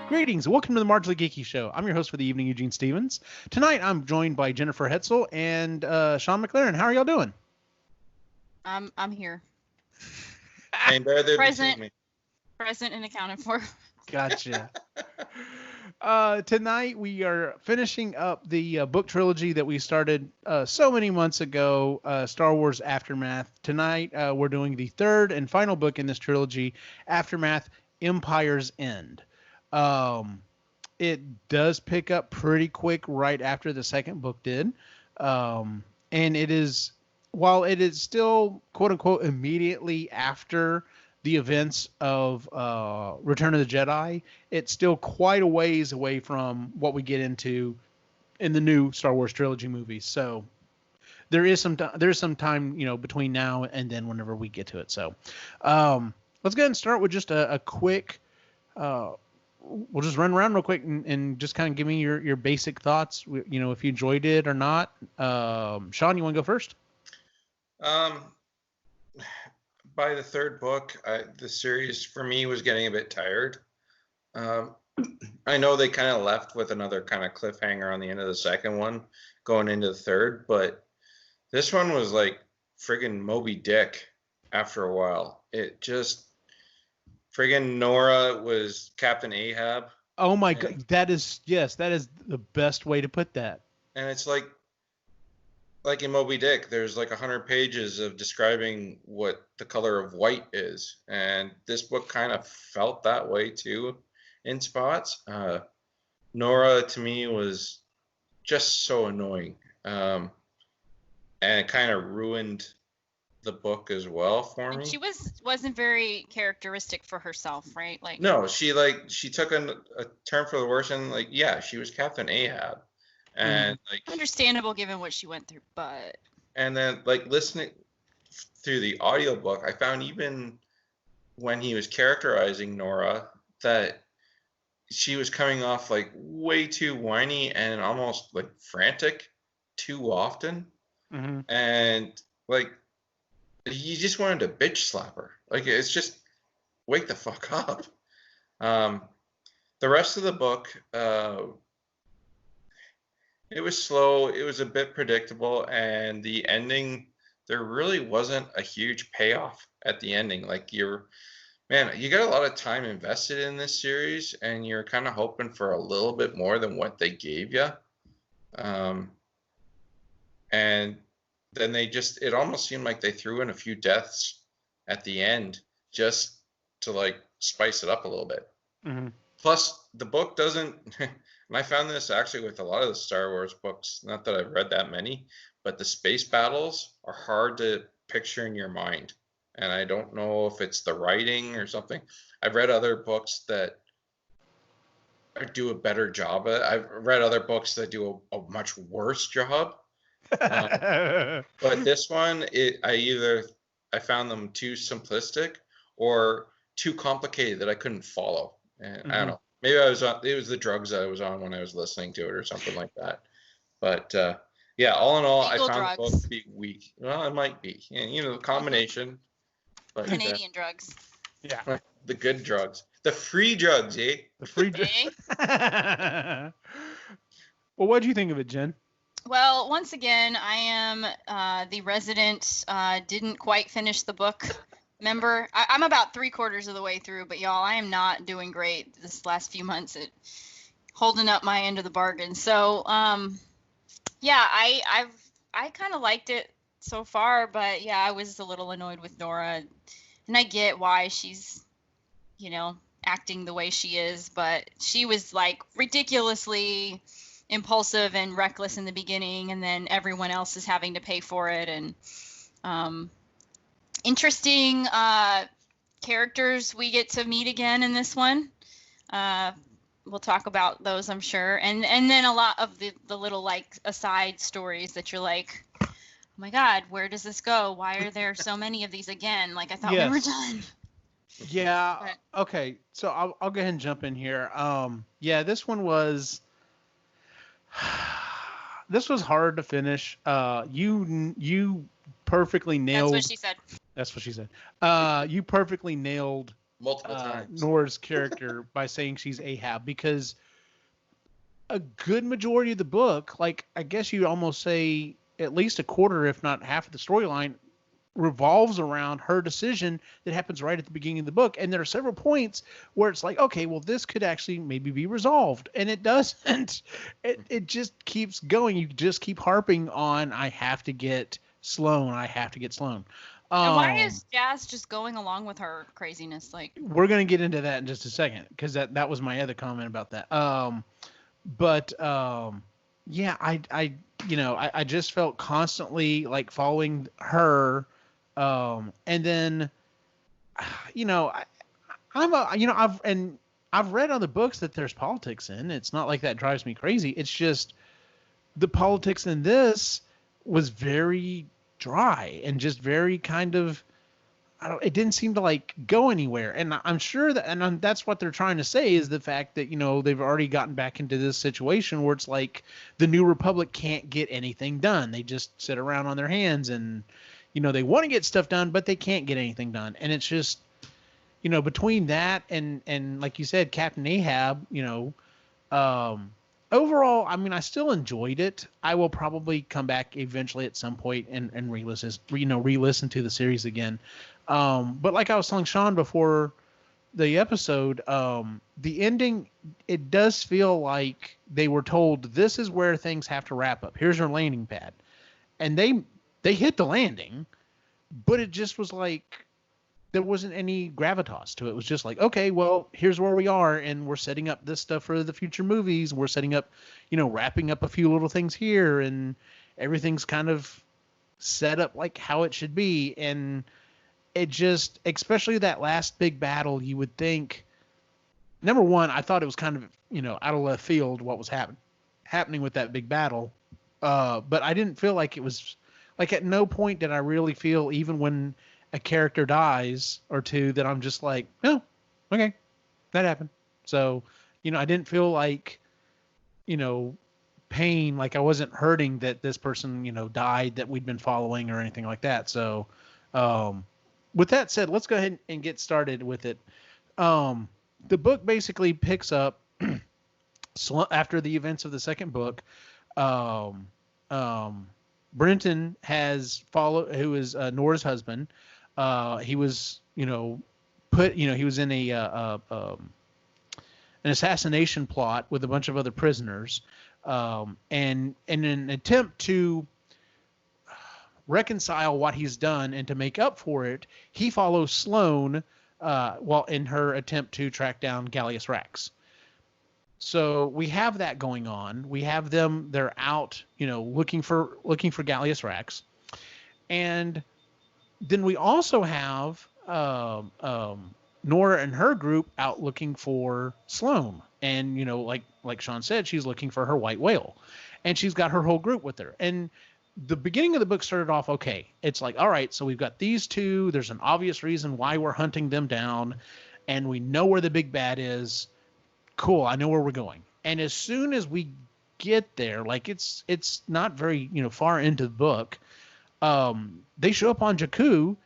Greetings, and welcome to the Marginally Geeky Show. I'm your host for the evening, Eugene Stevens. Tonight, I'm joined by Jennifer Hetzel and Sean McLaren. How are y'all doing? I'm here. Ain't better than Present. me. Present and accounted for. Gotcha. Tonight, we are finishing up the book trilogy that we started so many months ago, Star Wars Aftermath. Tonight, we're doing the third and final book in this trilogy, Aftermath, Empire's End. It does pick up pretty quick right after the second book did. And it is, while it is still quote unquote immediately after the events of Return of the Jedi, it's still quite a ways away from what we get into in the new Star Wars trilogy movies. So there is some time, between now and then whenever we get to it. So let's go ahead and start with just a quick, we'll just run around real quick and just kind of give me your basic thoughts, if you enjoyed it or not. Sean, you want to go first? By the third book, the series for me was getting a bit tired. I know they kind of left with another kind of cliffhanger on the end of the second one going into the third, but this one was like friggin' Moby Dick after a while. It just friggin' Norra was Captain Ahab. Oh my God. That is the best way to put that. And it's like in Moby Dick, there's like 100 pages of describing what the color of white is. And this book kind of felt that way too in spots. Norra to me was just so annoying. And it kind of ruined the book as well for me. She wasn't very characteristic for herself, right? Like no, she took a turn for the worse, and she was Captain Ahab, and understandable given what she went through, but and then listening through the audiobook, I found even when he was characterizing Norra that she was coming off like way too whiny and almost like frantic too often, and you just wanted to bitch slap her. It's just wake the fuck up. The rest of the book, it was slow. It was a bit predictable, and the ending, there really wasn't a huge payoff at the ending. You got a lot of time invested in this series, and you're kind of hoping for a little bit more than what they gave you. And then it almost seemed like they threw in a few deaths at the end just to spice it up a little bit. Plus the book doesn't, and I found this actually with a lot of the Star Wars books, not that I've read that many, but the space battles are hard to picture in your mind. And I don't know if it's the writing or something. I've read other books that do a better job at it. I've read other books that do a much worse job. But this one, I found them too simplistic or too complicated that I couldn't follow. And I don't know. Maybe it was the drugs that I was on when I was listening to it or something like that. But all in all, I found the book to be weak. Well, it might be, and the combination. But, Canadian drugs. Yeah. The good drugs, the free drugs, eh? The free drugs. Well, what do you think of it, Jen? Well, once again, I am the resident didn't quite finish the book member. I'm about 3/4 of the way through, but y'all, I am not doing great this last few months at holding up my end of the bargain. So, I kind of liked it so far, but I was a little annoyed with Norra, and I get why she's, acting the way she is, but she was ridiculously impulsive and reckless in the beginning, and then everyone else is having to pay for it. And interesting characters we get to meet again in this one. We'll talk about those, I'm sure, and then a lot of the little aside stories that you're like, oh my God, where does this go? Why are there so many of these again? I thought we were done. Yeah. Okay. So I'll go ahead and jump in here. This one was. This was hard to finish. You perfectly nailed. That's what she said. That's what she said. You perfectly nailed multiple times Norra's character by saying she's Ahab, because a good majority of the book, like I guess you'd almost say at least a quarter, if not half of the storyline, revolves around her decision that happens right at the beginning of the book. And there are several points where it's like, okay, well, this could actually maybe be resolved. And it doesn't. It just keeps going. You just keep harping on, I have to get Sloane. I have to get Sloane. And why is Jas just going along with her craziness? Like, we're going to get into that in just a second, because that was my other comment about that. Yeah, I just felt constantly like following her. And then, I've read other books that there's politics in. It's not like that drives me crazy. It's just the politics in this was very dry and just very kind of, it didn't seem to like go anywhere. And I'm sure that, and that's what they're trying to say, is the fact that, they've already gotten back into this situation where it's like the New Republic can't get anything done. They just sit around on their hands and, they want to get stuff done, but they can't get anything done. And it's just, between that and like you said, Captain Ahab, overall, I mean, I still enjoyed it. I will probably come back eventually at some point and re-listen to the series again. But like I was telling Sean before the episode, the ending, it does feel like they were told, this is where things have to wrap up. Here's your landing pad. And they hit the landing, but it just was like, there wasn't any gravitas to it. It was just like, okay, well, here's where we are, and we're setting up this stuff for the future movies. We're setting up, wrapping up a few little things here, and everything's kind of set up like how it should be. And it just, especially that last big battle, you would think, number one, I thought it was kind of, out of left field what was happening with that big battle. But I didn't feel like it was, like, at no point did I really feel, even when a character dies or two, that I'm just like, oh, okay, that happened. So, I didn't feel like, pain, like I wasn't hurting that this person, died that we'd been following or anything like that. So, with that said, let's go ahead and get started with it. The book basically picks up after the events of the second book. Brentin has followed, who is Norra's husband. He was, he was in an assassination plot with a bunch of other prisoners. And in an attempt to reconcile what he's done and to make up for it, he follows Sloane while in her attempt to track down Gallius Rax. So we have that going on. We have them, they're out, looking for Gallius Rax. And then we also have Norra and her group out looking for Sloane. And, like Sean said, she's looking for her white whale. And she's got her whole group with her. And the beginning of the book started off okay. It's like, all right, so we've got these two. There's an obvious reason why we're hunting them down. And we know where the big bad is. Cool, I know where we're going. And as soon as we get there, like it's not very far into the book, they show up on Jakku,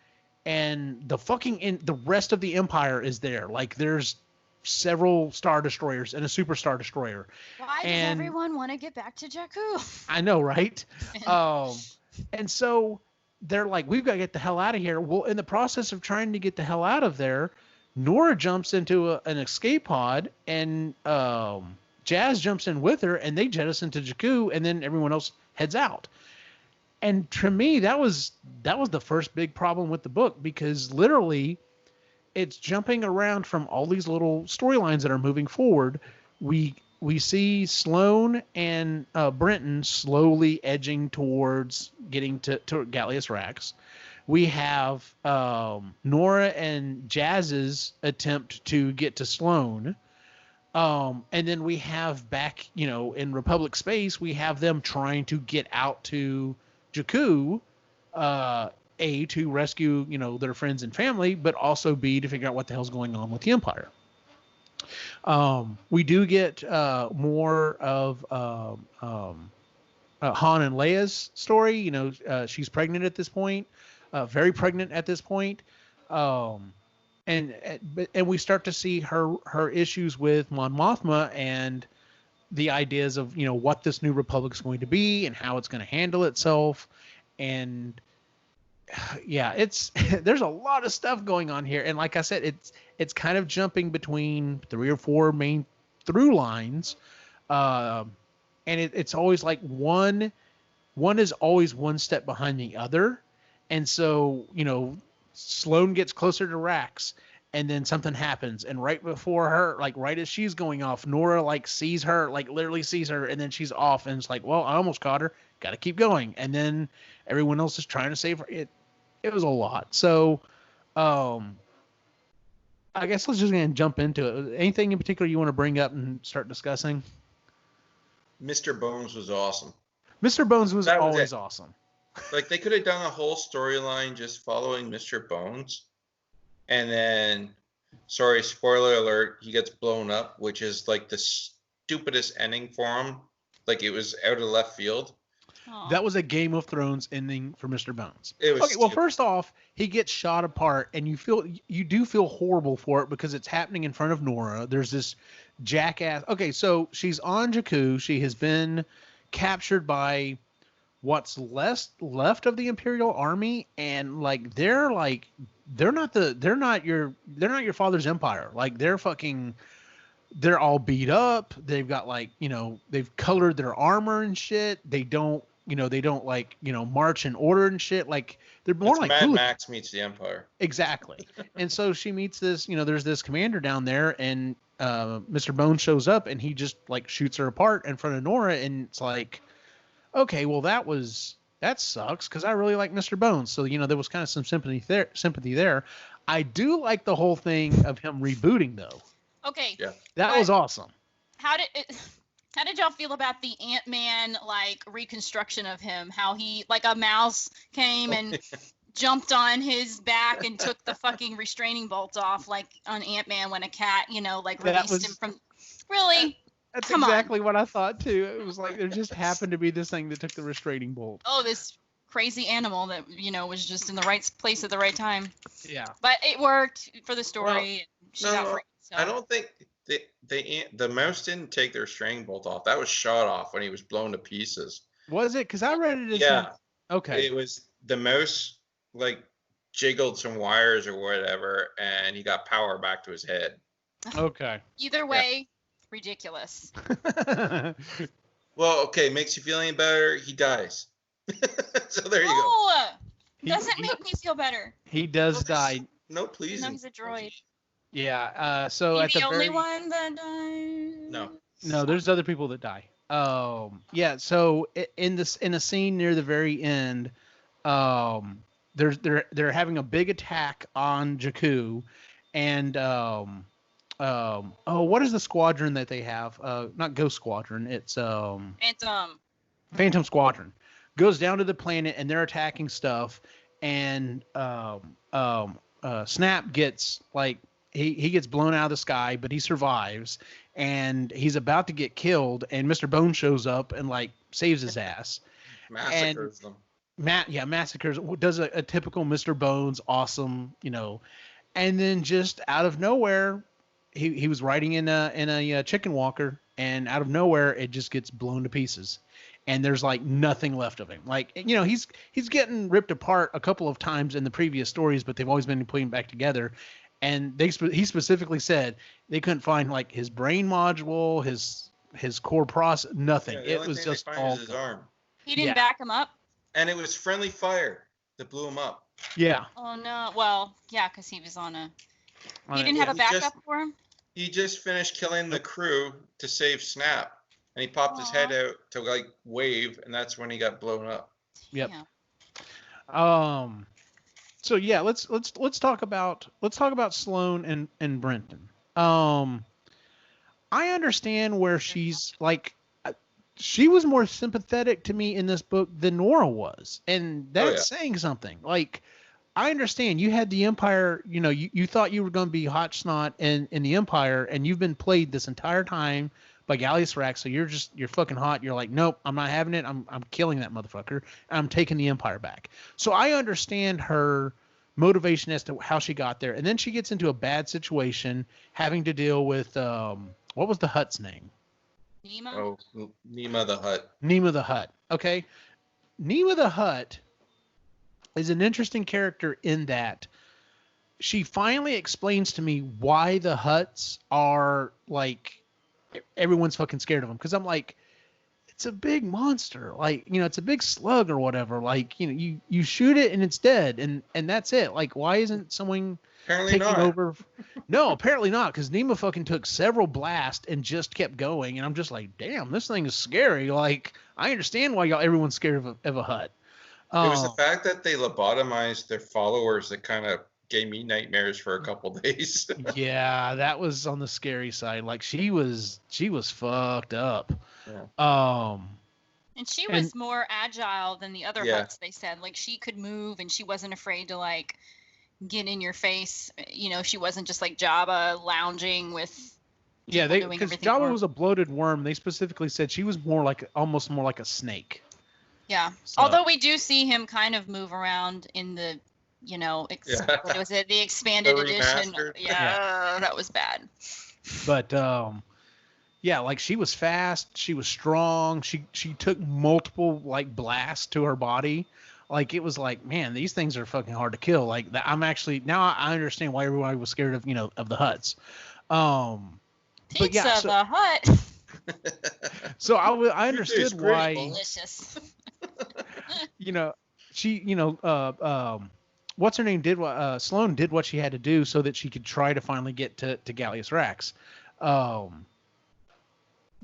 and the rest of the Empire is there. Like there's several Star Destroyers and a Super Star Destroyer. Why does everyone want to get back to Jakku? I know, right? And so they're like, we've got to get the hell out of here. Well, in the process of trying to get the hell out of there, Norra jumps into an escape pod, and Jas jumps in with her, and they jettison to Jakku, and then everyone else heads out. And to me, that was the first big problem with the book, because literally it's jumping around from all these little storylines that are moving forward. We see Sloane and Brentin slowly edging towards getting to Gallius Rax. We have Norra and Jas's attempt to get to Sloane. And then we have back, in Republic space, we have them trying to get out to Jakku, to rescue, their friends and family, but also B, to figure out what the hell's going on with the Empire. We do get more of Han and Leia's story. She's pregnant at this point. Very pregnant at this point. and we start to see her issues with Mon Mothma and the ideas of what this new republic is going to be and how it's going to handle itself. And yeah, it's there's a lot of stuff going on here, and like I said, it's kind of jumping between 3 or 4 main through lines, and it's always like one is always one step behind the other. And so Sloane gets closer to Rax, and then something happens, and right before her, like right as she's going off, Norra like sees her, like literally sees her, and then she's off, and it's like, well, I almost caught her, gotta keep going. And then everyone else is trying to save her. It was a lot. So I guess let's just gonna jump into it. Anything in particular you want to bring up and start discussing? Mr. Bones was awesome. Mr. Bones was always awesome. Like, they could have done a whole storyline just following Mr. Bones. And then, sorry, spoiler alert, he gets blown up, which is like the stupidest ending for him. Like, it was out of left field. Aww. That was a Game of Thrones ending for Mr. Bones. It was okay, well, first off, he gets shot apart, and you do feel horrible for it because it's happening in front of Norra. There's this jackass. Okay, so she's on Jakku. She has been captured by what's left of the Imperial Army, and like they're not your father's empire. Like they're all beat up. They've got they've colored their armor and shit. They don't march in order and shit. Like they're more like Mad Max meets the Empire. Exactly. And so she meets this, there's this commander down there, and Mr. Bones shows up, and he just like shoots her apart in front of Norra, and it's like, okay, well that sucks because I really like Mr. Bones. So there was kind of some sympathy there. I do like the whole thing of him rebooting though. Okay. Yeah. That was awesome. How did y'all feel about the Ant-Man reconstruction of him? How he a mouse came and jumped on his back and took the fucking restraining bolt off, like on Ant-Man when a cat released him from. Really? That's Come exactly on. what I thought too. It was like there just happened to be this thing that took the restraining bolt. Oh, this crazy animal that was just in the right place at the right time. Yeah. But it worked for the story. She got free, so. I don't think the mouse didn't take their restraining bolt off. That was shot off when he was blown to pieces. Was it? Because I read it as okay. It was the mouse jiggled some wires or whatever, and he got power back to his head. Okay. Either way, ridiculous. Well, okay, makes you feel any better? He dies. So there you go. Oh, doesn't make me feel better. He does die. No, please. No, he's a droid. Yeah. So He's at the only one that dies. No, there's other people that die. Yeah. So in a scene near the very end, they're having a big attack on Jakku, and what is the squadron that they have? Not Ghost Squadron. It's Phantom Squadron goes down to the planet, and they're attacking stuff, and Snap gets he gets blown out of the sky, but he survives, and he's about to get killed, and Mr. Bone shows up and saves his ass. Massacres them. Massacres. Does a typical Mr. Bones awesome, and then just out of nowhere, he was riding in a chicken walker, and out of nowhere it just gets blown to pieces, and there's nothing left of him. He's getting ripped apart a couple of times in the previous stories, but they've always been putting back together. And he specifically said they couldn't find his brain module, his core process, nothing. Yeah, it was just all his arm. He didn't back him up. And it was friendly fire that blew him up. Yeah. Oh no. Well, yeah, because he was on a. He didn't have a backup for him. He just finished killing the crew to save Snap, and he popped his head out to wave, and that's when he got blown up. Yep. Yeah. So yeah, let's talk about Sloane and Brentin. I understand where she's she was more sympathetic to me in this book than Norra was, and that's saying something. I understand you had the Empire, you thought you were going to be hot snot in the Empire, and you've been played this entire time by Gallius Rax, so you're fucking hot. You're like, nope, I'm not having it. I'm killing that motherfucker. I'm taking the Empire back. So I understand her motivation as to how she got there. And then she gets into a bad situation having to deal with, what was the Hutt's name? Nema? Oh, Nema the Hutt. Nema the Hutt. Okay. Nema the Hutt is an interesting character in that she finally explains to me why the Hutts are like, everyone's fucking scared of them. Cause I'm like, it's a big monster. Like, you know, it's a big slug or whatever. Like, you know, you shoot it and it's dead. And that's it. Like, why isn't someone Apparently taking not. over? No, apparently not. Cause Nema fucking took several blasts and just kept going. And I'm just like, damn, this thing is scary. Like, I understand why everyone's scared of a Hutt. It was the fact that they lobotomized their followers that kind of gave me nightmares for a couple days. Yeah, that was on the scary side. Like she was fucked up. Yeah. And she was more agile than the other Yeah. Hutts, they said. Like she could move and she wasn't afraid to like get in your face. You know, she wasn't just like Jabba lounging with Yeah, people doing because everything Jabba for her. was a bloated worm. They specifically said she was almost more like a snake. Yeah. So- Although we do see him kind of move around in the, you know, what was it? The expanded The edition. remastered. Yeah, that was bad. But yeah, like she was fast, she was strong, she took multiple like blasts to her body. Like it was like, man, these things are fucking hard to kill. Like I'm actually now I understand why everybody was scared of, you know, of the Hutts. Pizza but yeah, the Hut. so I understood why. Delicious. You know, she, you know, what's her name did what Sloane did what she had to do so that she could try to finally get to Gallius Rax.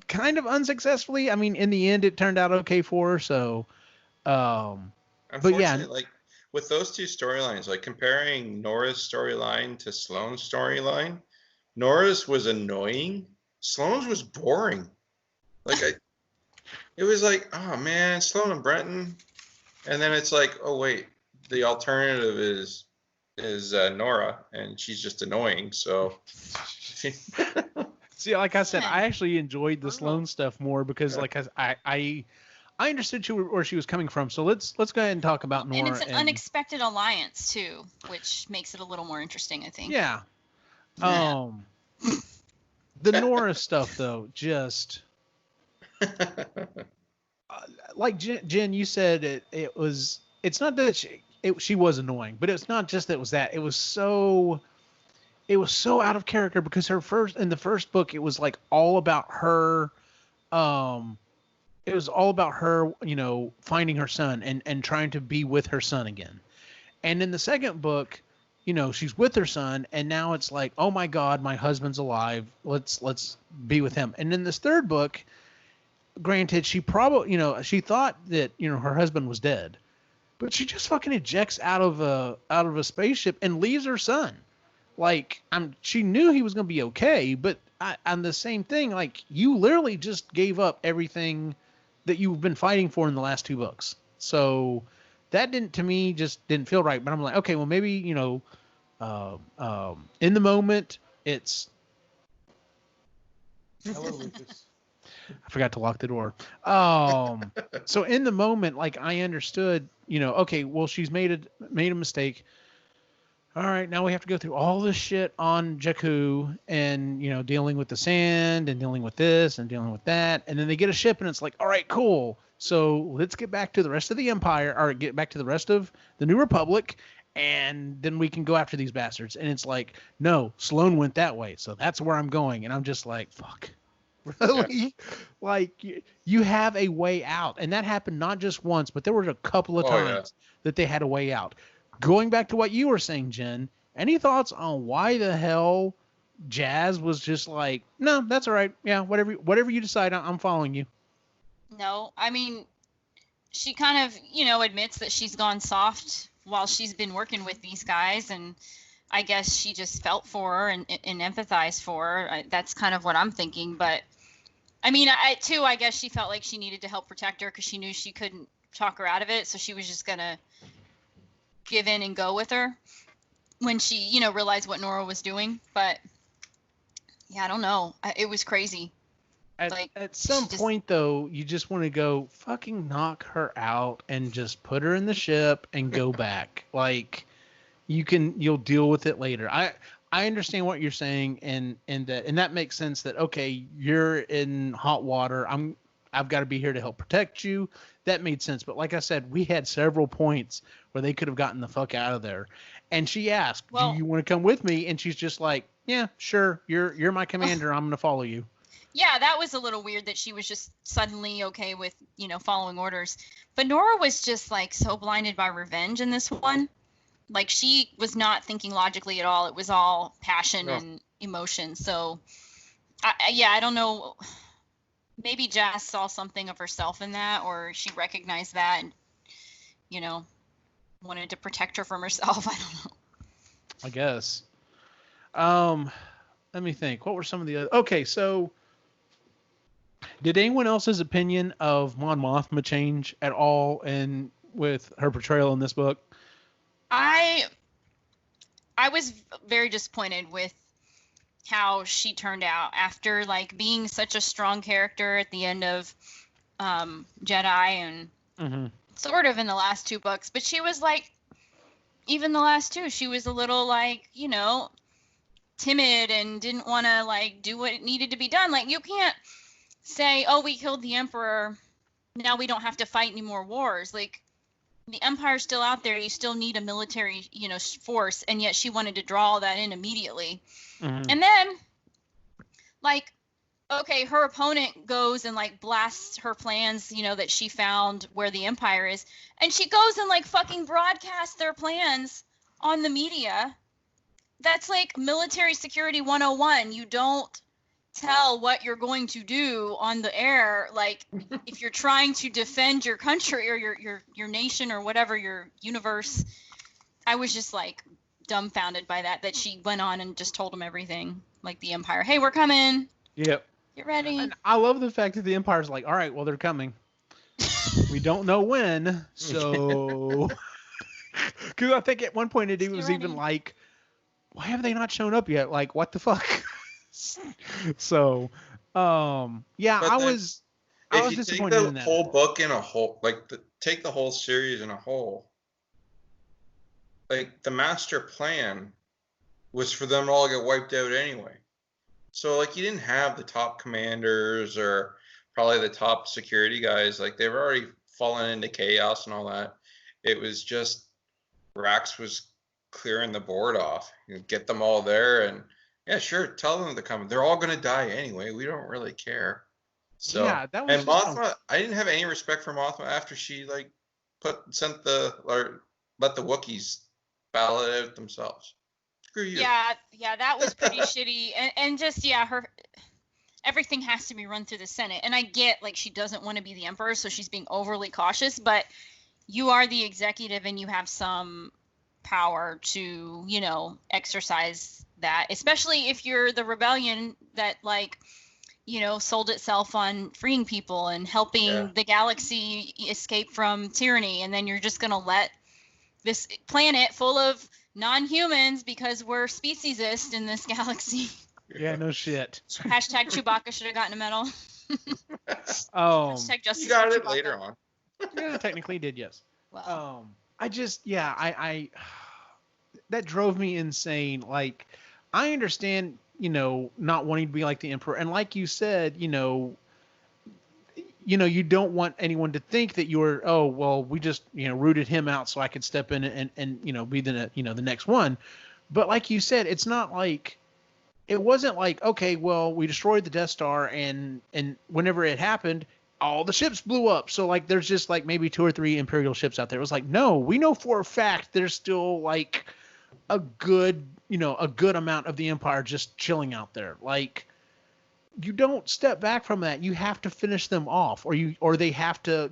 Kind of unsuccessfully. I mean, in the end, it turned out okay for her. So, Unfortunately, but yeah, like with those two storylines, like comparing Nora's storyline to Sloane's storyline, Nora's was annoying. Sloane's was boring. Like it was like, oh man, Sloane and Brentin, and then it's like, oh wait, the alternative is Nora, and she's just annoying. So. See, like I said, I actually enjoyed the Sloane stuff more because, like, I understood where she was coming from. So let's go ahead and talk about Nora. And it's an unexpected alliance too, which makes it a little more interesting, I think. Yeah. The Nora stuff though, just like Jen, you said it was. It's not that she was annoying, but it's not just that it was that. It was so out of character because in the first book, it was like all about her. It was all about her, you know, finding her son and trying to be with her son again. And in the second book, you know, she's with her son, and now it's like, oh my God, my husband's alive. Let's be with him. And in this third book, granted, she probably, you know, she thought that, you know, her husband was dead, but she just fucking ejects out of a spaceship and leaves her son. Like, she knew he was going to be okay, but on the same thing, like, you literally just gave up everything that you've been fighting for in the last two books. So that to me, just didn't feel right. But I'm like, okay, well, maybe, you know, in the moment, it's... Hello, Lucas. I forgot to lock the door. So in the moment, like, I understood, you know, okay, well, she's made a mistake. All right, now we have to go through all this shit on Jakku and, you know, dealing with the sand and dealing with this and dealing with that. And then they get a ship and it's like, all right, cool. So let's get back to the rest of the Empire or get back to the rest of the New Republic. And then we can go after these bastards. And it's like, no, Sloane went that way. So that's where I'm going. And I'm just like, fuck. Really? Yeah. Like, you have a way out. And that happened not just once, but there were a couple of times that they had a way out. Going back to what you were saying, Jen, any thoughts on why the hell Jas was just like, no, that's all right. Yeah, whatever you decide, I'm following you. No, I mean, she kind of, you know, admits that she's gone soft while she's been working with these guys. And I guess she just felt for her and empathized for her. That's kind of what I'm thinking. But, I mean, I guess she felt like she needed to help protect her because she knew she couldn't talk her out of it. So she was just going to give in and go with her when she, you know, realized what Nora was doing. But yeah, I don't know. It was crazy. At some point, though, you just want to go fucking knock her out and just put her in the ship and go back. Like, you'll deal with it later. I understand what you're saying, and that makes sense. That okay, you're in hot water. I've got to be here to help protect you. That made sense. But like I said, we had several points where they could have gotten the fuck out of there. And she asked, "Do you want to come with me?" And she's just like, "Yeah, sure. You're my commander. I'm gonna follow you." Yeah, that was a little weird that she was just suddenly okay with, following orders. But Norra was just like so blinded by revenge in this one. Like she was not thinking logically at all. It was all passion and emotion. So, I don't know. Maybe Jas saw something of herself in that, or she recognized that and, wanted to protect her from herself. I don't know. I guess. Let me think. What were some of the other? Okay, so did anyone else's opinion of Mon Mothma change at all and with her portrayal in this book? I was very disappointed with how she turned out after like being such a strong character at the end of Jedi and sort of in the last two books, but she was like, even the last two, she was a little like, timid and didn't want to like do what needed to be done. Like you can't say, oh, we killed the Emperor, now we don't have to fight any more wars. Like the Empire's still out there. You still need a military, force. And yet she wanted to draw all that in immediately. And then, like, okay, her opponent goes and, like, blasts her plans, that she found where the Empire is. And she goes and, like, fucking broadcasts their plans on the media. That's, like, military security 101. You don't tell what you're going to do on the air, like if you're trying to defend your country or your nation or whatever, your universe. I was just like dumbfounded by that she went on and just told them everything, like the Empire, hey, we're coming, yep, get ready. And I love the fact that the Empire's like, all right, well, they're coming, we don't know when, so because I think at one point it was even like, why have they not shown up yet, like what the fuck. So, yeah, but I was disappointed in that. If you take the whole book in a whole, like take the whole series in a whole, like the master plan was for them all to get wiped out anyway. So like you didn't have the top commanders or probably the top security guys. Like they've already fallen into chaos and all that. It was just Rax was clearing the board off. Get them all there and. Yeah, sure. Tell them to come. They're all going to die anyway. We don't really care. So, yeah, that was. And Mothma, I didn't have any respect for Mothma after she like let the Wookiees battle it out themselves. Screw you. Yeah, that was pretty shitty. And just her everything has to be run through the Senate. And I get like she doesn't want to be the Emperor, so she's being overly cautious. But you are the executive, and you have some power to exercise that, especially if you're the rebellion that sold itself on freeing people and helping the galaxy escape from tyranny, and then you're just going to let this planet full of non-humans, because we're speciesist in this galaxy. Yeah, no shit. Hashtag Chewbacca should have gotten a medal. Hashtag justice. You got it Chewbacca. Later on. Yeah, technically did, yes. Wow. I just, I that drove me insane. Like, I understand, not wanting to be like the Emperor. And like you said, you don't want anyone to think that you're, oh, well, we just, rooted him out so I could step in and be the next one. But like you said, it's not like, it wasn't like, okay, well, we destroyed the Death Star and whenever it happened, all the ships blew up. So like, there's just like maybe 2 or 3 Imperial ships out there. It was like, no, we know for a fact there's still like a good amount of the Empire just chilling out there. Like, you don't step back from that. You have to finish them off, or they have to,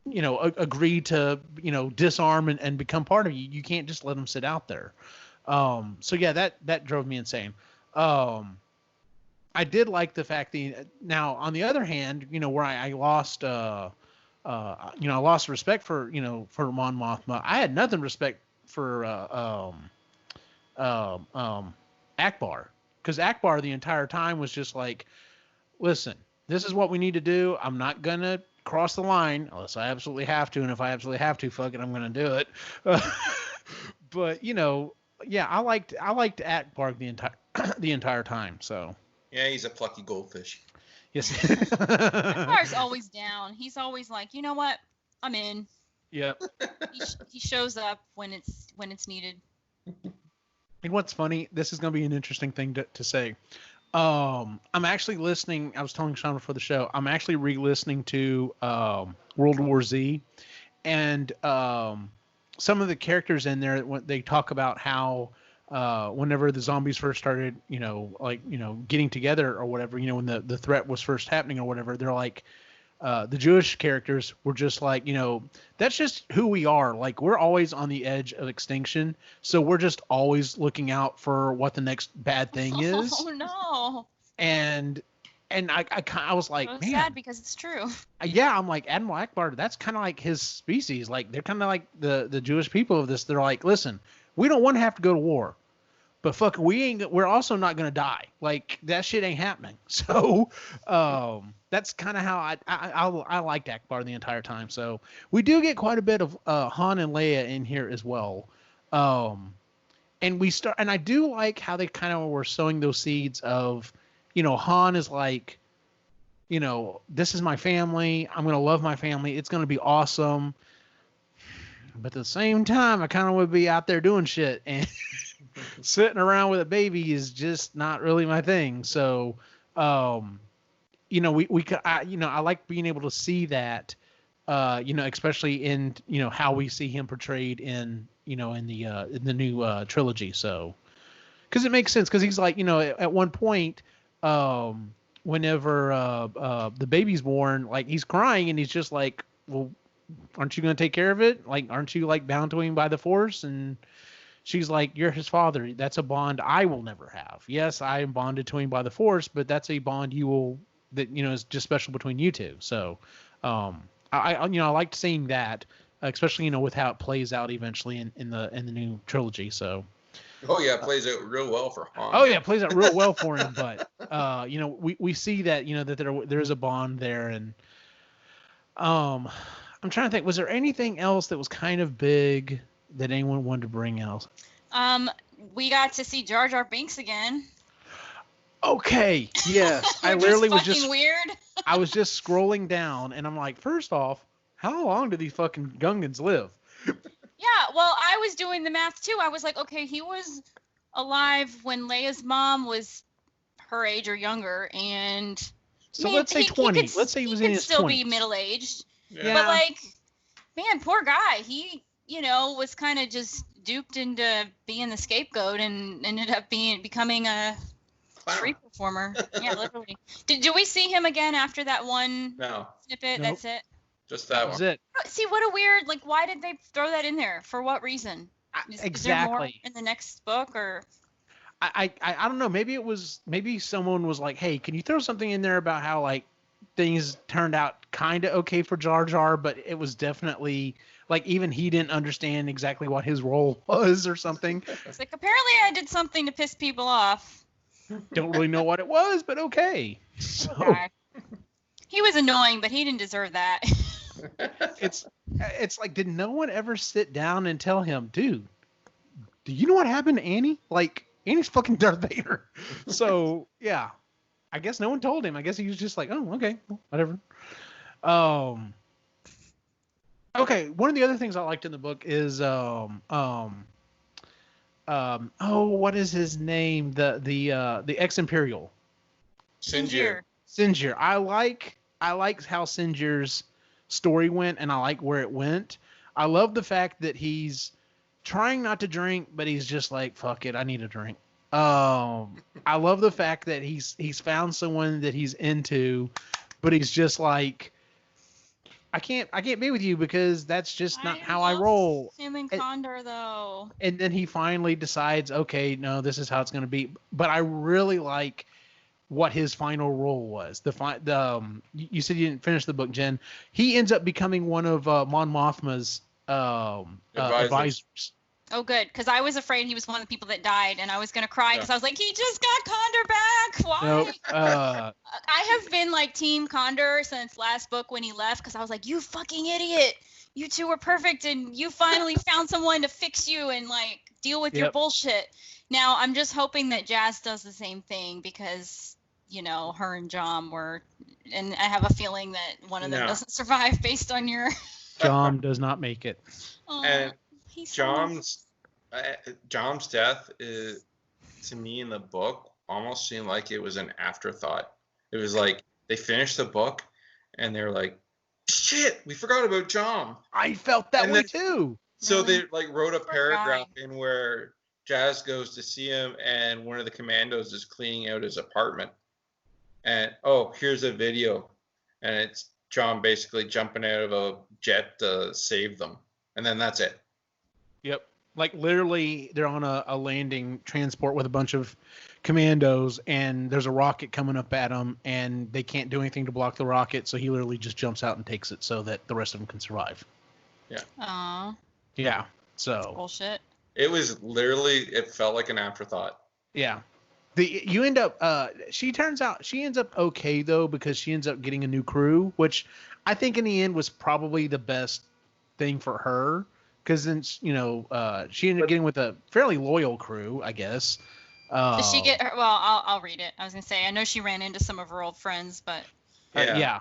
agree to, disarm and become part of you. You can't just let them sit out there. So yeah, that drove me insane. I did like the fact that now on the other hand, where I lost, I lost respect for Mon Mothma. I had nothing respect for Akbar, because Akbar the entire time was just like, listen, this is what we need to do. I'm not gonna cross the line unless I absolutely have to, and if I absolutely have to, fuck it, I'm gonna do it. But yeah, I liked Akbar the entire time. So Yeah, he's a plucky goldfish. yes. Akbar's always down. He's always like, you know what? I'm in. Yep. He shows up when it's needed. And what's funny, this is going to be an interesting thing to say. I'm actually listening. I was telling Sean before the show. I'm actually re-listening to World War Z, and some of the characters in there, when they talk about how whenever the zombies first started, getting together or whatever, when the threat was first happening or whatever, they're like, the Jewish characters were just like, that's just who we are. Like, we're always on the edge of extinction. So we're just always looking out for what the next bad thing is. Oh, no. And I was like, man. Sad because it's true. Yeah, I'm like, Admiral Akbar, that's kind of like his species. Like, they're kind of like the Jewish people of this. They're like, listen, we don't want to have to go to war. But fuck, we're also not going to die. Like, that shit ain't happening. So, that's kind of how I liked Akbar the entire time. So we do get quite a bit of Han and Leia in here as well. And I do like how they kind of were sowing those seeds of, Han is like, this is my family. I'm going to love my family. It's going to be awesome. But at the same time, I kind of would be out there doing shit, and sitting around with a baby is just not really my thing. So, I like being able to see that, especially in, how we see him portrayed in the new trilogy. So, because it makes sense, because he's like, at one point, whenever the baby's born, like, he's crying and he's just like, well, aren't you going to take care of it? Like, aren't you like bound to him by the Force? And she's like, you're his father. That's a bond I will never have. Yes, I am bonded to him by the Force, but that's a bond is just special between you two. So, I liked seeing that, especially, with how it plays out eventually in the new trilogy. So. Oh yeah, it plays out real well for Han. Oh yeah, it plays out real well for him. But we see that that there is a bond there, and I'm trying to think. Was there anything else that was kind of big that anyone wanted to bring else? We got to see Jar Jar Binks again. Okay, yes. I literally was just weird. I was just scrolling down, and I'm like, first off, how long do these fucking Gungans live? Yeah, well, I was doing the math too. I was like, okay, he was alive when Leia's mom was her age or younger, and so let's say 20. Let's say he was in his 20s. He could still be middle-aged. Yeah. But like, man, poor guy. He, was kind of just duped into being the scapegoat and ended up becoming a street performer. Yeah, literally. Did we see him again after that one snippet? Nope. That's it. Just that was one. it. See, what a weird, like, why did they throw that in there? For what reason? Is there more in the next book, or? I don't know. Maybe someone was like, hey, can you throw something in there about how, like, things turned out kind of okay for Jar Jar, but it was definitely, like, even he didn't understand exactly what his role was or something. It's like, apparently I did something to piss people off. Don't really know what it was, but okay. So, okay. He was annoying, but he didn't deserve that. It's like, did no one ever sit down and tell him, dude, do you know what happened to Annie? Like, Annie's fucking Darth Vader. So, yeah. I guess no one told him. I guess he was just like, oh, okay, whatever. Okay, one of the other things I liked in the book is what is his name? The ex-Imperial. Sinjir. I like how Sinjir's story went, and I like where it went. I love the fact that he's trying not to drink, but he's just like, fuck it, I need a drink. I love the fact that he's found someone that he's into, but he's just like, I can't be with you because that's just not how I roll. Him and Condor, though. And then he finally decides, okay, no, this is how it's going to be. But I really like what his final role was. You said you didn't finish the book, Jen. He ends up becoming one of Mon Mothma's advisors. Oh, good, because I was afraid he was one of the people that died, and I was going to cry because I was like, he just got Condor back. Why? Nope. I have been like Team Condor since last book when he left, because I was like, you fucking idiot. You two were perfect, and you finally found someone to fix you, and like, deal with your bullshit. Now, I'm just hoping that Jas does the same thing because, her and John were, and I have a feeling that one of them doesn't survive based on your... John does not make it. Oh, and he's John's death is, to me in the book, almost seemed like it was an afterthought. It was like they finished the book and they're like, shit, we forgot about John. I felt that way too. So they wrote a paragraph in where Jas goes to see him and one of the commandos is cleaning out his apartment. And here's a video. And it's John basically jumping out of a jet to save them. And then that's it. Yep. Like literally they're on a landing transport with a bunch of commandos and there's a rocket coming up at them and they can't do anything to block the rocket. So he literally just jumps out and takes it so that the rest of them can survive. Yeah. Aww. Yeah. So. That's bullshit. It was literally, it felt like an afterthought. Yeah. You end up, she ends up okay though, because she ends up getting a new crew, which I think in the end was probably the best thing for her. Because then, she ended up getting with a fairly loyal crew, I guess. Did she get her? Well, I'll read it. I was going to say, I know she ran into some of her old friends, but... yeah.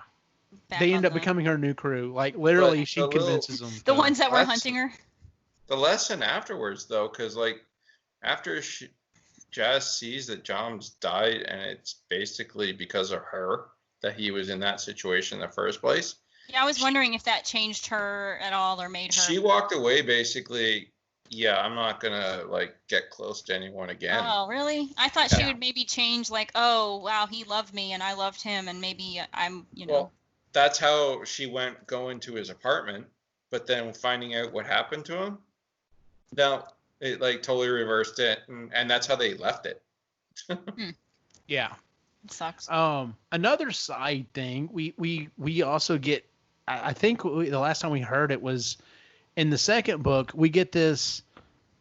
They end up becoming her new crew. Like, literally, she convinces them. The ones that were hunting her? The lesson afterwards, though, because, after Jas sees that John's died, and it's basically because of her that he was in that situation in the first place. Yeah, I was wondering if that changed her at all or made her... She walked away basically, I'm not going to, get close to anyone again. Oh, really? I thought she would maybe change, oh, wow, he loved me and I loved him and maybe I'm, Well, that's how she went going to his apartment, but then finding out what happened to him, now it, totally reversed it, and that's how they left it. Yeah. It sucks. Another side thing, we also get, I think the last time we heard it was in the second book, we get this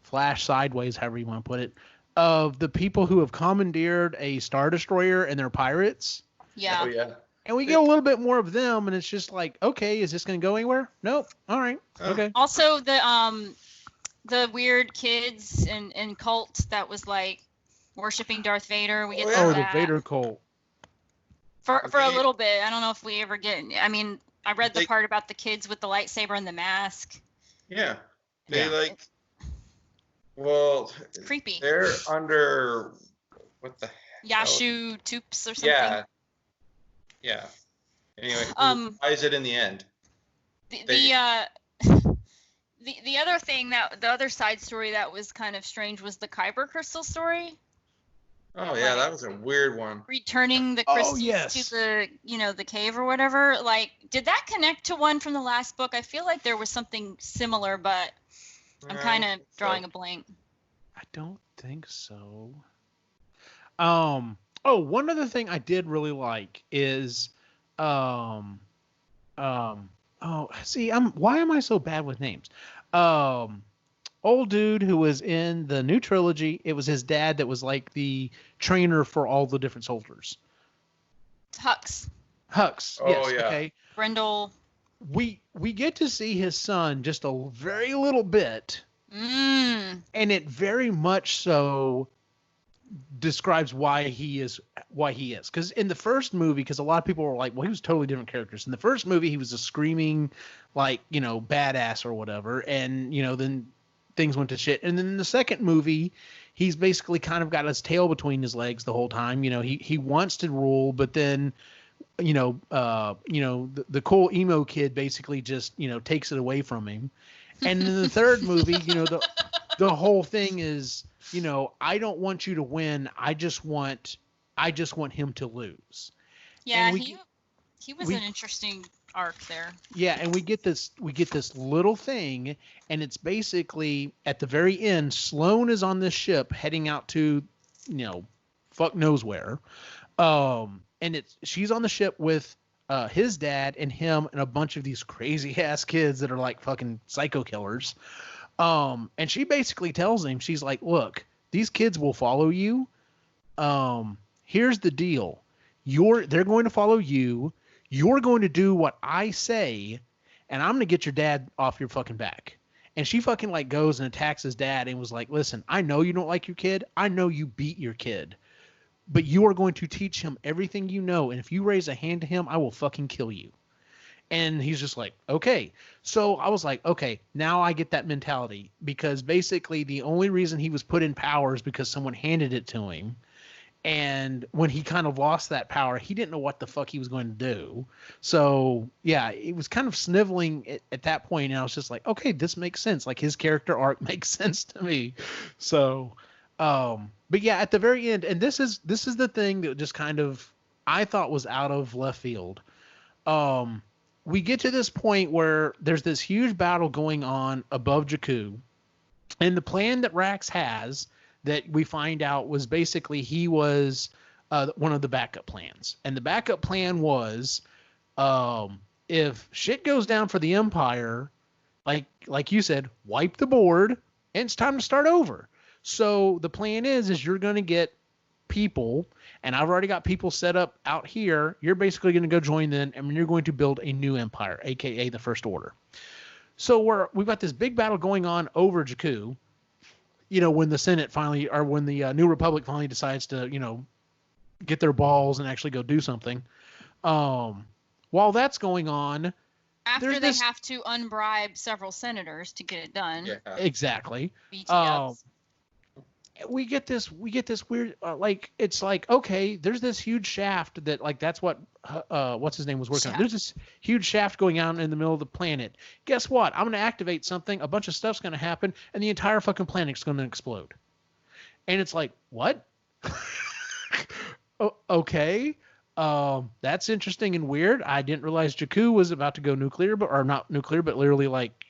flash sideways, however you want to put it, of the people who have commandeered a Star Destroyer and they're pirates. Yeah. Oh, yeah. And we get a little bit more of them, and it's just like, okay, is this going to go anywhere? Nope. All right. Okay. Also, the weird kids and cult that was, worshiping Darth Vader. We get the Vader cult. For a little bit. I don't know if we ever get... I mean... I read the part about the kids with the lightsaber and the mask. Yeah. They it's creepy. They're under what the Yashu Toops or something. Yeah. Yeah. Anyway, why is it in the end? The other thing the other side story that was kind of strange was the Kyber crystal story. Oh yeah, that was a weird one. Returning the crystals to the the cave or whatever. Did that connect to one from the last book? I feel like there was something similar, but I'm kind of drawing a blank. I don't think so. One other thing I did really like is why am I so bad with names? Old dude who was in the new trilogy, it was his dad that was the trainer for all the different soldiers. Hux. Oh, yes. Yeah. Okay. Brindle. We get to see his son just a very little bit. And it very much so describes why he is. Because in the first movie, because a lot of people were like, well, he was totally different characters. In the first movie, he was a screaming, badass or whatever. And, then things went to shit. And then in the second movie, he's basically kind of got his tail between his legs the whole time. He wants to rule, but then, the cool emo kid basically just, takes it away from him. And in the third movie, the whole thing is, I don't want you to win. I just want him to lose. Yeah, he was an interesting arc there. Yeah, and we get this little thing, and it's basically at the very end, Sloane is on this ship heading out to, fuck knows where. And she's on the ship with his dad and him and a bunch of these crazy ass kids that are fucking psycho killers. And she basically tells him, she's like, look, these kids will follow you. Here's the deal. They're going to follow you. You're going to do what I say, and I'm going to get your dad off your fucking back. And she fucking like goes and attacks his dad and was like, listen, I know you don't like your kid. I know you beat your kid. But you are going to teach him everything you know. And if you raise a hand to him, I will fucking kill you. And he's just like, okay. So I was like, okay, now I get that mentality. Because basically the only reason he was put in power is because someone handed it to him. And when he kind of lost that power, he didn't know what the fuck he was going to do. So, yeah, it was kind of sniveling at that point. And I was just like, okay, this makes sense. Like, his character arc makes sense to me. So, but yeah, at the very end, and this is the thing that just kind of, I thought was out of left field. We get to this point where there's this huge battle going on above Jakku. And the plan that Rax has, that we find out, was basically he was one of the backup plans. And the backup plan was, if shit goes down for the Empire, like you said, wipe the board, and it's time to start over. So the plan is you're going to get people, and I've already got people set up out here. You're basically going to go join them, and you're going to build a new empire, aka the First Order. So we've got this big battle going on over Jakku. When the Senate finally, or when the New Republic finally decides to, get their balls and actually go do something. While that's going on, after they have to unbribe several senators to get it done. Yeah. Exactly. BTS. We get this weird, it's like, okay, there's this huge shaft that, like, that's what, what's his name was working on. There's this huge shaft going out in the middle of the planet. Guess what? I'm going to activate something. A bunch of stuff's going to happen, and the entire fucking planet's going to explode. And it's like, what? Okay. That's interesting and weird. I didn't realize Jakku was about to go nuclear, or not nuclear, but literally, like,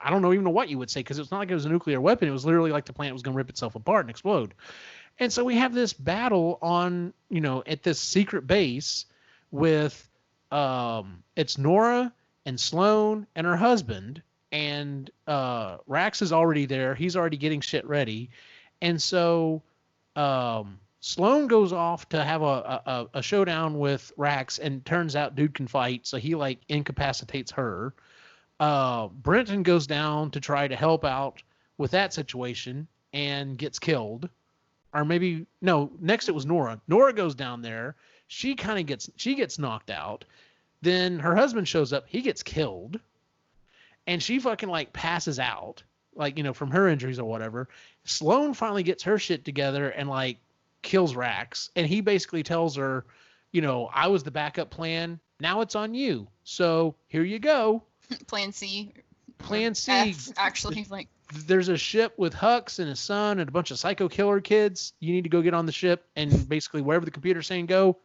I don't even know what you would say, because it's not like it was a nuclear weapon. It was literally like the planet was going to rip itself apart and explode. And so we have this battle on, at this secret base with, it's Norra and Sloane and her husband, and Rax is already there. He's already getting shit ready. And so Sloane goes off to have a showdown with Rax, and turns out dude can fight, so he like incapacitates her. Brentin goes down to try to help out with that situation and gets killed. Or maybe, no, next it was Norra. Norra goes down there. She gets knocked out. Then her husband shows up. He gets killed. And she fucking like passes out, like, from her injuries or whatever. Sloane finally gets her shit together and like kills Rax. And he basically tells her, I was the backup plan. Now it's on you. So here you go. Plan C. Plan C. F, actually, like, there's a ship with Hux and his son and a bunch of psycho killer kids. You need to go get on the ship, and basically wherever the computer's saying go.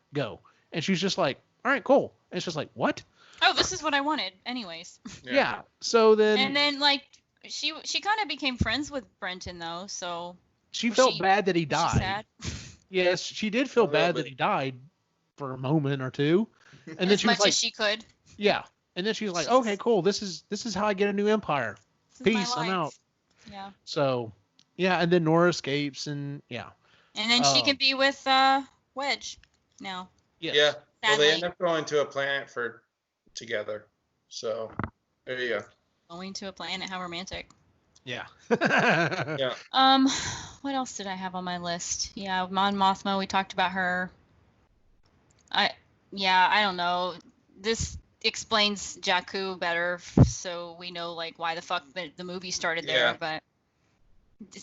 And she's just like, all right, cool. And it's just like, what? Oh, this is what I wanted anyways. Yeah. So then. And then, like, she kind of became friends with Brentin, though, so. She felt bad that he died. She's sad. Yes, she did feel bad that he died for a moment or two. And then she was like, as she could. Yeah. And then she was like, okay, cool. This is how I get a new empire. Peace, I'm out. Yeah. So, yeah, and then Norra escapes, and yeah. And then she can be with Wedge now. Yes. Yeah. Well, they Sadly. end up going to a planet together. So, there you go. Going to a planet, how romantic. Yeah. Yeah. What else did I have on my list? Yeah, Mon Mothma, we talked about her. I don't know. This explains Jakku better, so we know like why the fuck the movie started there. Yeah. But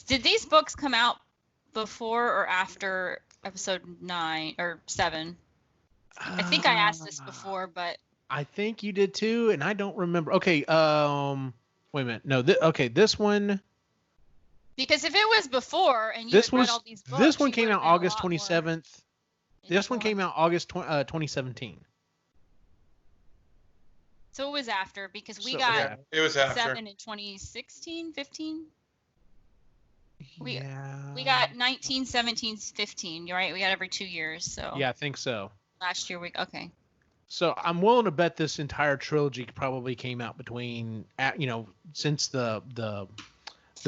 did these books come out before or after episode 9 or 7? I think I asked this before, but I think you did too, and I don't remember. Okay, wait a minute. No, this one. Because if it was before and you read all these books, this one came out August 27th. This one came out August 2017. So it was after, because we So, got Yeah, it was after. 7 in 2016, 15. We Yeah. got 19, 17, 15. You're right. We got every 2 years. So Yeah, I think so. last year okay. So I'm willing to bet this entire trilogy probably came out between, since the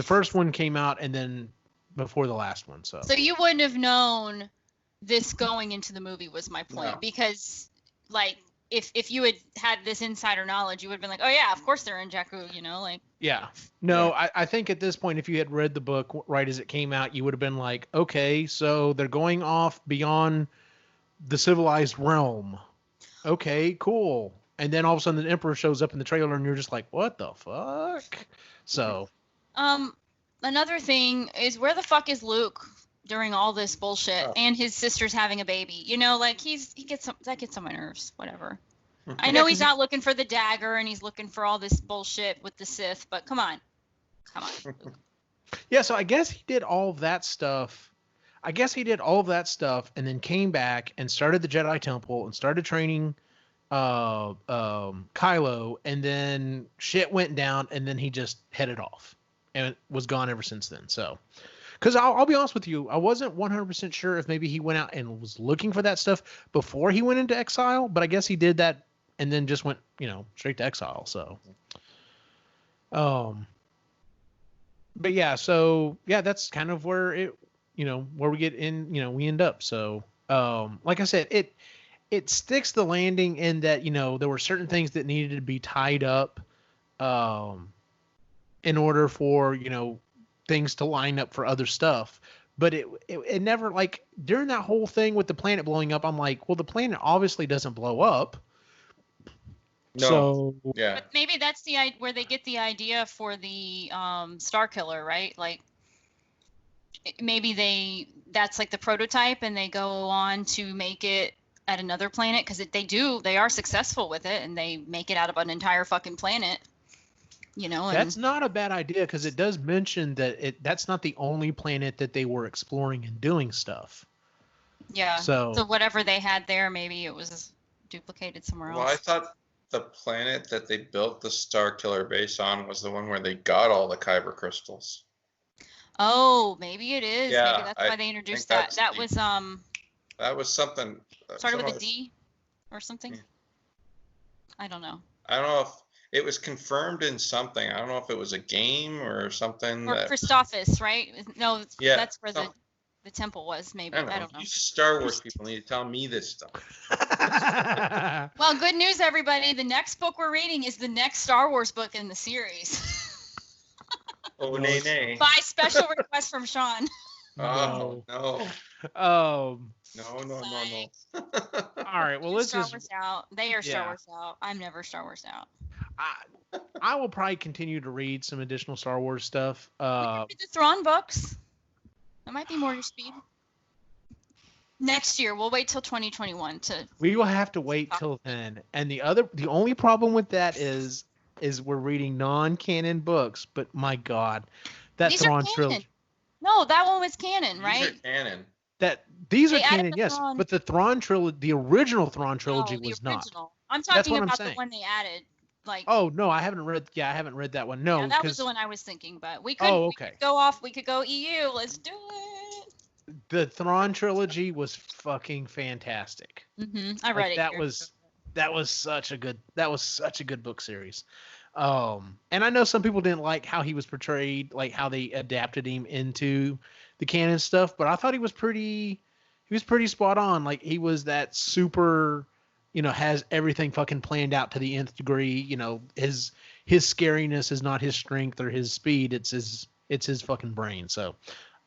first one came out and then before the last one. So you wouldn't have known this going into the movie was my point. No. Because like if you had this insider knowledge, you would have been like, oh yeah, of course they're in Jakku, like. Yeah. No, I think at this point, if you had read the book right as it came out, you would have been like, okay, so they're going off beyond the civilized realm. Okay, cool. And then all of a sudden the Emperor shows up in the trailer and you're just like, what the fuck? So. Another thing is, where the fuck is Luke during all this bullshit and his sister's having a baby? You know, like that gets on my nerves. Whatever. I know he's not looking for the dagger and he's looking for all this bullshit with the Sith, but come on. Yeah, so I guess he did all of that stuff. And then came back and started the Jedi Temple and started training Kylo, and then shit went down and then he just headed off and was gone ever since then. So, because I'll be honest with you, I wasn't 100% sure if maybe he went out and was looking for that stuff before he went into exile, but I guess he did that and then just went, straight to exile. So, but yeah, so yeah, that's kind of where where we get in, we end up. So, like I said, it sticks the landing in that, there were certain things that needed to be tied up, in order for, things to line up for other stuff. But it never, like, during that whole thing with the planet blowing up, I'm like, well, the planet obviously doesn't blow up. No. So, yeah. But maybe that's where they get the idea for the Star Killer, right? Like, maybe that's like the prototype and they go on to make it at another planet, because they are successful with it and they make it out of an entire fucking planet. That's not a bad idea, because it does mention that that's not the only planet that they were exploring and doing stuff. Yeah. So whatever they had there, maybe it was duplicated somewhere else. Well, I thought the planet that they built the Star Killer base on was the one where they got all the kyber crystals. Oh, maybe it is. Yeah, maybe that's why they introduced that. That was something. Started with a D or something. Yeah. I don't know. I don't know if it was confirmed in something. I don't know if it was a game or something. Or Christophsis, right? No, yeah, that's where the temple was, maybe. I don't know. You Star Wars people need to tell me this stuff. Well, good news, everybody. The next book we're reading is the next Star Wars book in the series. Oh, nay. By special request from Sean. Oh, no. No. All right, well, let's Star Wars out. They are Star Wars out. I'm never Star Wars out. I will probably continue to read some additional Star Wars stuff. We can read the Thrawn books. That might be more your speed. Next year, we'll wait till 2021 to. We will have to wait till then. And the only problem with that is we're reading non-canon books. But my God, that Thrawn trilogy. No, that one was canon, right? These are canon. These are canon, yes. But the Thrawn trilogy, the original Thrawn trilogy was not. I'm talking about the one they added. Like. Oh no, I haven't read that one. No, that was the one I was thinking. But we could. Oh, okay. We could go off. We could go EU. Let's do it. The Thrawn trilogy was fucking fantastic. Mm-hmm. I read it. That was such a good book series. And I know some people didn't like how he was portrayed, like how they adapted him into the canon stuff, but I thought he was pretty spot on. Like, he was that super, has everything fucking planned out to the nth degree. His scariness is not his strength or his speed. It's his fucking brain. So,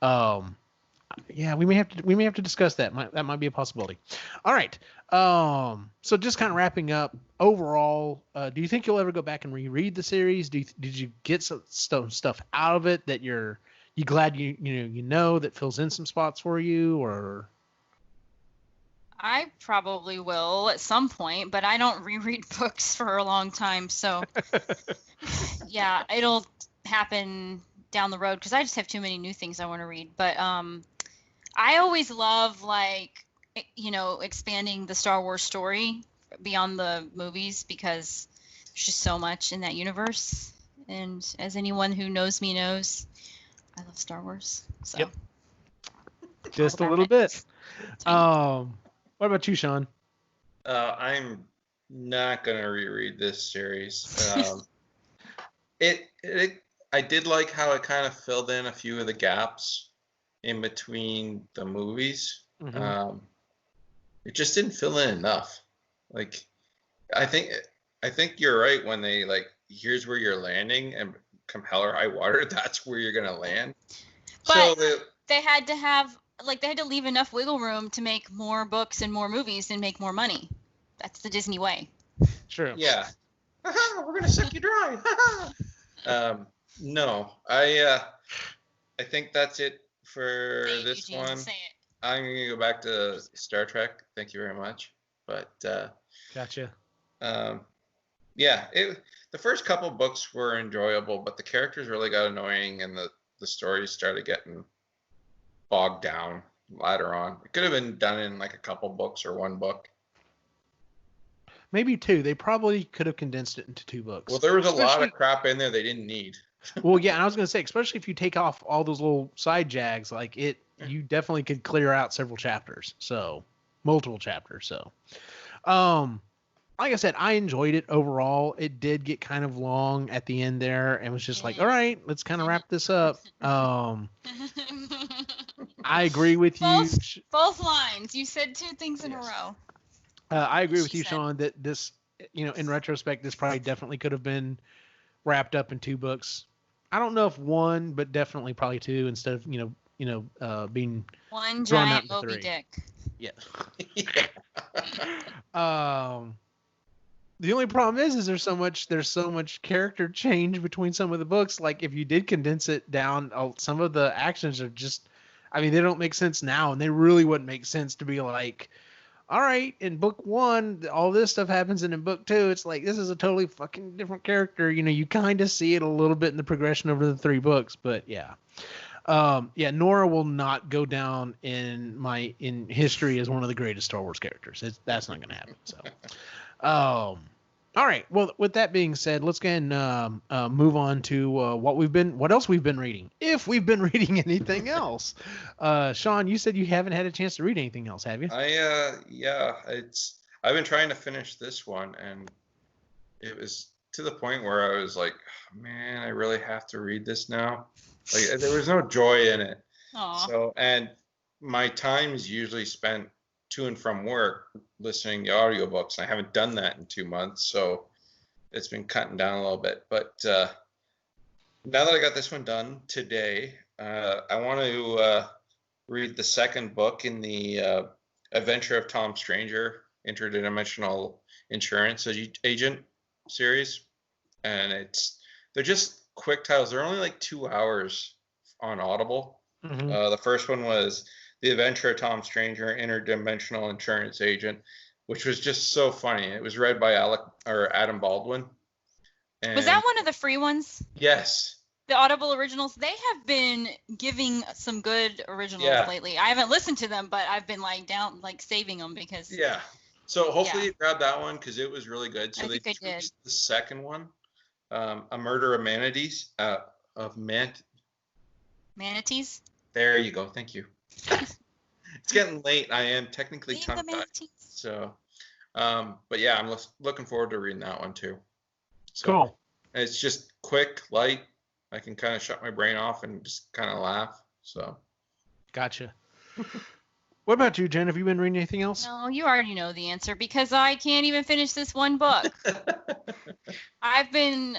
yeah, we may have to discuss that. That might be a possibility. All right. So just kind of wrapping up. Overall, do you think you'll ever go back and reread the series? Did you get some stuff out of it that you're glad you know that fills in some spots for you, or? I probably will at some point, but I don't reread books for a long time, so yeah, it'll happen down the road because I just have too many new things I want to read. But I always love, like, expanding the Star Wars story beyond the movies, because there's just so much in that universe. And as anyone who knows me knows, I love Star Wars. So. Yep. Just a little bit. What about you, Sean? I'm not gonna reread this series. I did like how it kind of filled in a few of the gaps in between the movies. Mm-hmm. It just didn't fill in enough. Like, I think you're right when they, like, here's where you're landing, and come hell or high water, that's where you're gonna land. But they had to leave enough wiggle room to make more books and more movies and make more money. That's the Disney way. True. Yeah. We're gonna suck you dry. No, I think that's it for this Eugene, one. say it. I'm gonna go back to Star Trek. Thank you very much. But gotcha. Yeah, the first couple books were enjoyable, but the characters really got annoying, and the stories started getting bogged down later on. It could have been done in like a couple books or one book. Maybe two. They probably could have condensed it into 2 books. Well, there was a lot of crap in there they didn't need. Well, yeah, and I was going to say, especially if you take off all those little side jags, like you definitely could clear out several chapters. So, multiple chapters. So, like I said, I enjoyed it overall. It did get kind of long at the end there, and was just like, all right, let's kind of wrap this up. I agree with you. Both lines. You said 2 things in a row. I agree with you, Sean, that this, in retrospect, this probably definitely could have been wrapped up in 2 books. I don't know if 1, but definitely probably 2 instead of, being one drawn out giant into Moby 3. Dick. Yeah. The only problem is there's so much character change between some of the books. Like if you did condense it down, some of the actions are just, they don't make sense now, and they really wouldn't make sense to be like, all right, in book 1, all this stuff happens, and in book 2, it's like, this is a totally fucking different character. You kind of see it a little bit in the progression over the 3 books, but yeah. Norra will not go down in history as one of the greatest Star Wars characters. That's not going to happen. So, all right. Well, with that being said, let's go ahead and move on to what else we've been reading, if we've been reading anything else. Sean, you said you haven't had a chance to read anything else, have you? I've been trying to finish this one, and it was to the point where I was like, man, I really have to read this now. Like there was no joy in it. Aww. So, and my time's usually spent to and from work listening to audiobooks, and I haven't done that in 2 months, so it's been cutting down a little bit. But now that I got this one done today, I want to read the second book in the Adventure of Tom Stranger, Interdimensional Insurance Agent series, and they're just quick titles. They're only like 2 hours on Audible. Mm-hmm. The first one was The Adventure of Tom Stranger, Interdimensional Insurance Agent, which was just so funny. It was read by Adam Baldwin. And was that one of the free ones? Yes. The Audible originals. They have been giving some good originals lately. I haven't listened to them, but I've been saving them because. Yeah. So hopefully you grab that one because it was really good. So I think I did. The second one, A Murder of Manatees. Manatees. There you go. Thank you. It's getting late. I am technically tongue-tied. So, but yeah, I'm looking forward to reading that one too. So, cool. It's just quick, light. I can kind of shut my brain off and just kind of laugh. So. Gotcha. What about you, Jen? Have you been reading anything else? No, you already know the answer because I can't even finish this one book. I've been,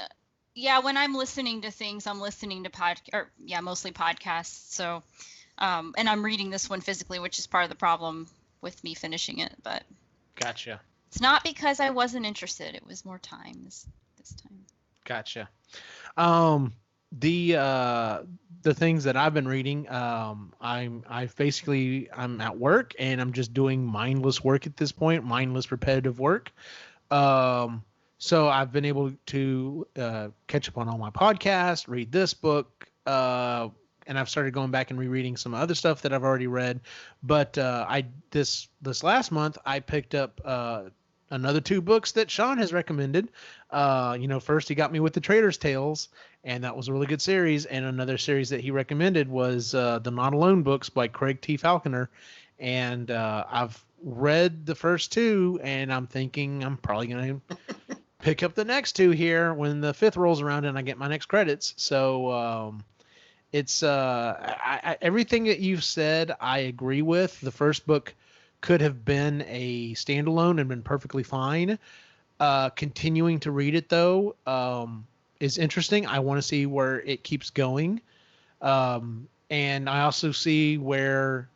when I'm listening to things, I'm listening to mostly podcasts. So, and I'm reading this one physically, which is part of the problem with me finishing it. But gotcha. It's not because I wasn't interested. It was more time this time. Gotcha. The things that I've been reading, I'm at work and I'm just doing mindless work at this point, mindless repetitive work. So I've been able to catch up on all my podcasts, read this book, and I've started going back and rereading some other stuff that I've already read. But this last month I picked up another 2 books that Sean has recommended. First he got me with the Trader's Tales, and that was a really good series. And another series that he recommended was the Not Alone books by Craig T. Falconer. And I've read the first 2, and I'm thinking I'm probably going to pick up the next 2 here when the 5th rolls around and I get my next credits. So it's everything that you've said I agree with. The first book could have been a standalone and been perfectly fine. Continuing to read it though, is interesting. I want to see where it keeps going. And I also see where,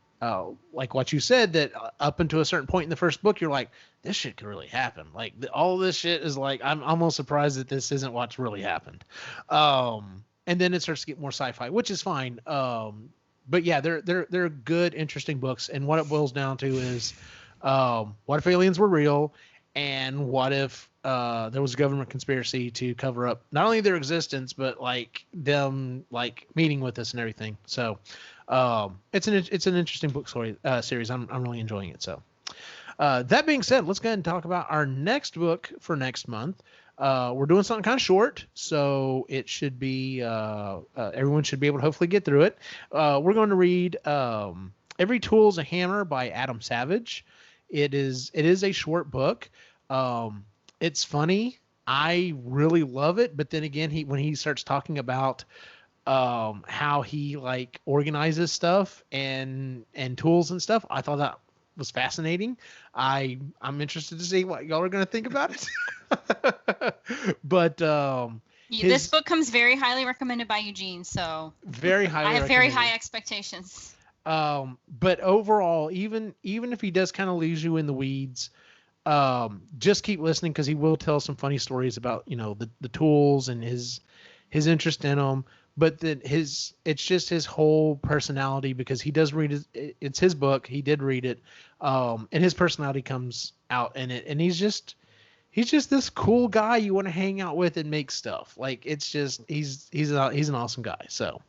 like what you said, that up until a certain point in the first book, you're like, this shit could really happen. Like all this shit is like, I'm almost surprised that this isn't what's really happened. And then it starts to get more sci-fi, which is fine. But yeah, they're good, interesting books. And what it boils down to is, what if aliens were real? And what if there was a government conspiracy to cover up not only their existence, but like them like meeting with us and everything. So it's an interesting book story series. I'm really enjoying it. So that being said, let's go ahead and talk about our next book for next month. We're doing something kind of short, so it should be everyone should be able to hopefully get through it. We're going to read Every Tool's a Hammer by Adam Savage. It is a short book. It's funny. I really love it. But then again, when he starts talking about how he like organizes stuff and tools and stuff, I thought that was fascinating. I'm interested to see what y'all are going to think about it. But this book comes very highly recommended by Eugene, so very highly. I have very high expectations. But overall, even if he does kind of leave you in the weeds, just keep listening, because he will tell some funny stories about, you know, the tools and his interest in them. But then it's just his whole personality, because he does read it's his book. He did read it. And his personality comes out in it. And he's just this cool guy you want to hang out with and make stuff. Like, it's just, he's an awesome guy. So,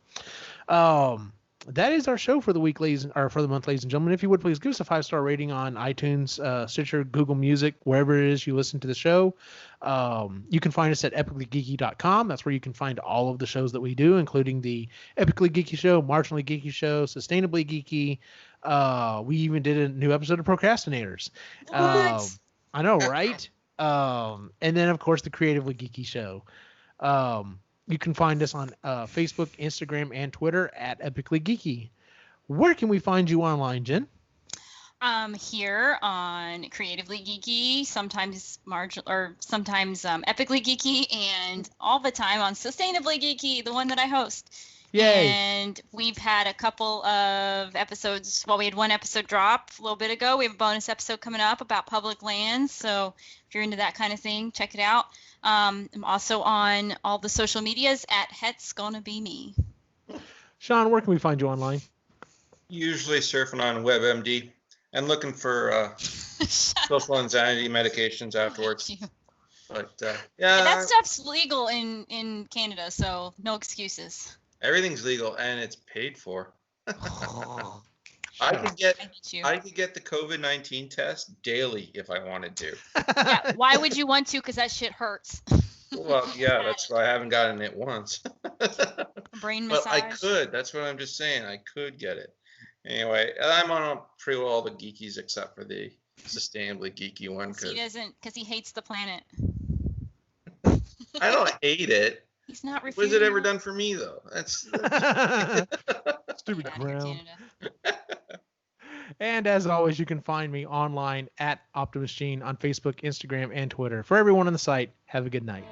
that is our show for the week, for the month, ladies and gentlemen. If you would please give us a 5-star rating on iTunes, Stitcher, Google Music, wherever it is you listen to the show. You can find us at epicallygeeky.com. That's where you can find all of the shows that we do, including the Epically Geeky Show, Marginally Geeky Show, Sustainably Geeky. We even did a new episode of Procrastinators. I know, right? And then, of course, the Creatively Geeky Show. You can find us on Facebook, Instagram, and Twitter at Epically Geeky. Where can we find you online, Jen? Here on Creatively Geeky, sometimes sometimes Epically Geeky, and all the time on Sustainably Geeky, the one that I host. Yay. And we've had a couple of episodes. Well, we had one episode drop a little bit ago. We have a bonus episode coming up about public lands. So if you're into that kind of thing, check it out. I'm also on all the social medias at Het's Gonna Be Me. Sean, where can we find you online? Usually surfing on WebMD and looking for social anxiety medications afterwards. But yeah, that stuff's legal in Canada, so no excuses. Everything's legal and it's paid for. I could get the COVID-19 test daily if I wanted to. Yeah, why would you want to? Because that shit hurts. Well, yeah, that's why I haven't gotten it once. Brain massage. But I could. That's what I'm just saying. I could get it. Anyway, I'm on pretty well all the geekies except for the Sustainably Geeky one. Because he hates the planet. I don't hate it. He's not refusing. What has it ever done for me, though? That's stupid ground. And as always, you can find me online at Optimus Gene on Facebook, Instagram, and Twitter. For everyone on the site, have a good night.